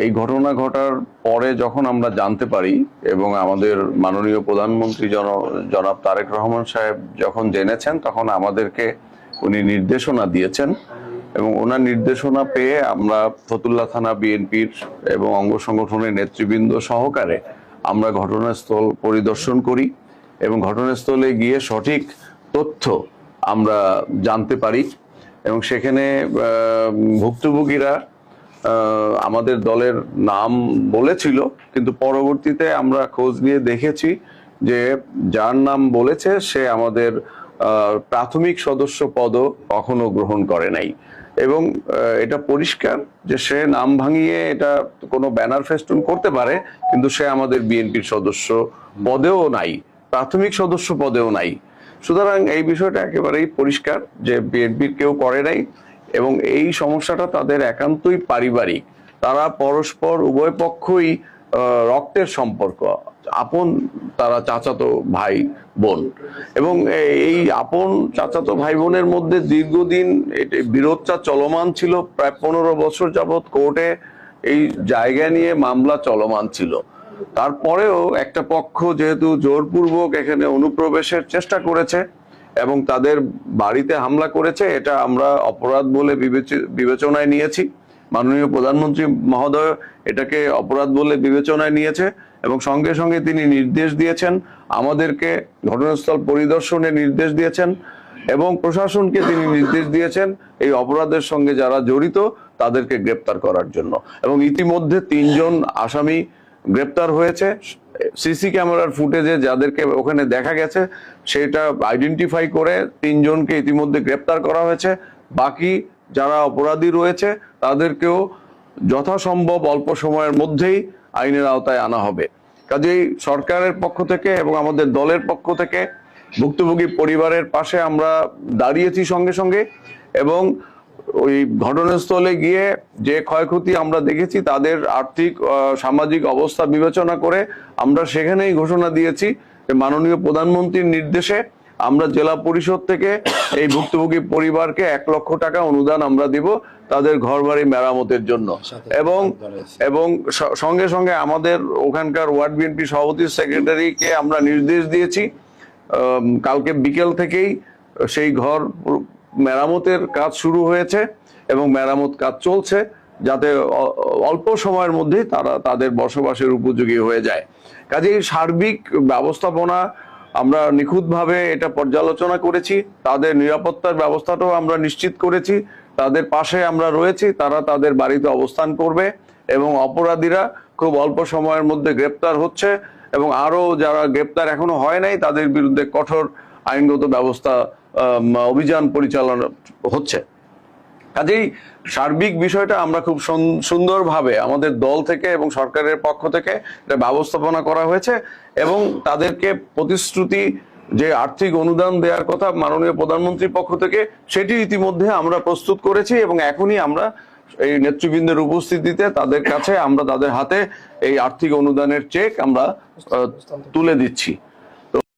এই ঘটনা ঘটার পরে যখন আমরা জানতে পারি এবং আমাদের মাননীয় প্রধানমন্ত্রী জনাব তারেক রহমান সাহেব যখন জেনেছেন, তখন আমাদেরকে উনি নির্দেশনা দিয়েছেন এবং ওনার নির্দেশনা পেয়ে আমরা ফতুল্লা থানা বিএনপির এবং অঙ্গ সংগঠনের নেতৃবৃন্দ সহকারে আমরা ঘটনাস্থল পরিদর্শন করি এবং ঘটনাস্থলে গিয়ে সঠিক তথ্য আমরা জানতে পারি এবং সেখানে ভুক্তভোগীরা আমাদের দলের নাম বলেছিল, কিন্তু পরবর্তীতে আমরা খোঁজ নিয়ে দেখেছি যে যার নাম বলেছে সে আমাদের প্রাথমিক সদস্য পদও কখনো গ্রহণ করে নাই এবং এটা পরিষ্কার যে সে নাম ভাঙিয়ে এটা কোনো ব্যানার ফেস্টুন করতে পারে, কিন্তু সে আমাদের বিএনপির সদস্য পদেও নাই, প্রাথমিক সদস্য পদেও নাই। সুতরাং এই বিষয়টা একেবারেই পরিষ্কার যে বিএনপির কেউ করে নাই এবং এই সমস্যাটা তাদের একান্তই পারিবারিক। তারা পরস্পর উভয় পক্ষই রক্তের সম্পর্ক, আপন, তারা চাচাতো ভাই বোন এবং এই আপন চাচাতো ভাই বোনের মধ্যে দীর্ঘদিন বিরোধটা চলমান ছিল। প্রায় 15 বছর যাবৎ কোর্টে এই জায়গা নিয়ে মামলা চলমান ছিল। তারপরেও একটা পক্ষ যেহেতু জোরপূর্বক এখানে অনুপ্রবেশের চেষ্টা করেছে এবং তাদের বাড়িতে হামলা করেছে, এটা আমরা অপরাধ বলে বিবেচনায় নিয়েছি। মাননীয় প্রধানমন্ত্রী মহোদয় এটাকে অপরাধ বলে বিবেচনায় নিয়েছে এবং সঙ্গে সঙ্গে তিনি নির্দেশ দিয়েছেন, আমাদেরকে ঘটনাস্থল পরিদর্শনের নির্দেশ দিয়েছেন এবং প্রশাসনকে তিনি নির্দেশ দিয়েছেন এই অপরাধের সঙ্গে যারা জড়িত তাদেরকে গ্রেপ্তার করার জন্য। এবং ইতিমধ্যে 3 জন আসামি গ্রেপ্তার হয়েছে। সিসি ক্যামেরার ফুটেজে যাদেরকে ওখানে দেখা গেছে সেটা আইডেন্টিফাই করে 3 জনকে ইতিমধ্যে গ্রেপ্তার করা হয়েছে। বাকি যারা অপরাধী রয়েছে তাদেরকেও যথাসম্ভব অল্প সময়ের মধ্যেই আইনের আওতায় আনা হবে। কাজেই সরকারের পক্ষ থেকে এবং আমাদের দলের পক্ষ থেকে ভুক্তভোগী পরিবারের পাশে আমরা দাঁড়িয়েছি সঙ্গে সঙ্গে এবং ওই ঘটনাস্থলে গিয়ে যে ক্ষয়ক্ষতি আমরা দেখেছি তাদের আর্থিক সামাজিক অবস্থা বিবেচনা করে আমরা সেখানেই ঘোষণা দিয়েছি যে মাননীয় প্রধানমন্ত্রীর নির্দেশে আমরা জেলা পরিষদ থেকে এই ভুক্তভোগী পরিবারকে 1 লক্ষ টাকা অনুদান আমরা দিব তাদের ঘরবাড়ি মেরামতের জন্য। এবং সঙ্গে সঙ্গে আমাদের ওখানকার ওয়ার্ড বিএনপি সভাপতি সেক্রেটারিকে আমরা নির্দেশ দিয়েছি কালকে বিকেল থেকেই সেই ঘর মেরামতের কাজ শুরু হয়েছে এবং মেরামত কাজ চলছে, যাতে অল্প সময়ের মধ্যেই তারা তাদের বসবাসের উপযোগী হয়ে যায়। কাজেই সার্বিক ব্যবস্থাপনা আমরা নিখুঁতভাবে এটা পর্যালোচনা করেছি, তাদের নিরাপত্তার ব্যবস্থাটাও আমরা নিশ্চিত করেছি, তাদের পাশে আমরা রয়েছি, তারা তাদের বাড়িতে অবস্থান করবে এবং অপরাধীরা খুব অল্প সময়ের মধ্যে গ্রেপ্তার হচ্ছে এবং আরো যারা গ্রেপ্তার এখনো হয় নাই তাদের বিরুদ্ধে কঠোর আইনগত ব্যবস্থা অভিযান পরিচালনা হচ্ছে। কাজেই সার্বিক বিষয়টা আমরা খুব সুন্দরভাবে আমাদের দল থেকে এবং সরকারের পক্ষ থেকে এটা ব্যবস্থাপনা করা হয়েছে এবং তাদেরকে প্রতিশ্রুতি যে আর্থিক অনুদান দেওয়ার কথা মাননীয় প্রধানমন্ত্রীর পক্ষ থেকে সেটি ইতিমধ্যে আমরা প্রস্তুত করেছি এবং এখনই আমরা এই নেতৃবৃন্দের উপস্থিতিতে তাদের কাছে আমরা তাদের হাতে এই আর্থিক অনুদানের চেক আমরা তুলে দিচ্ছি।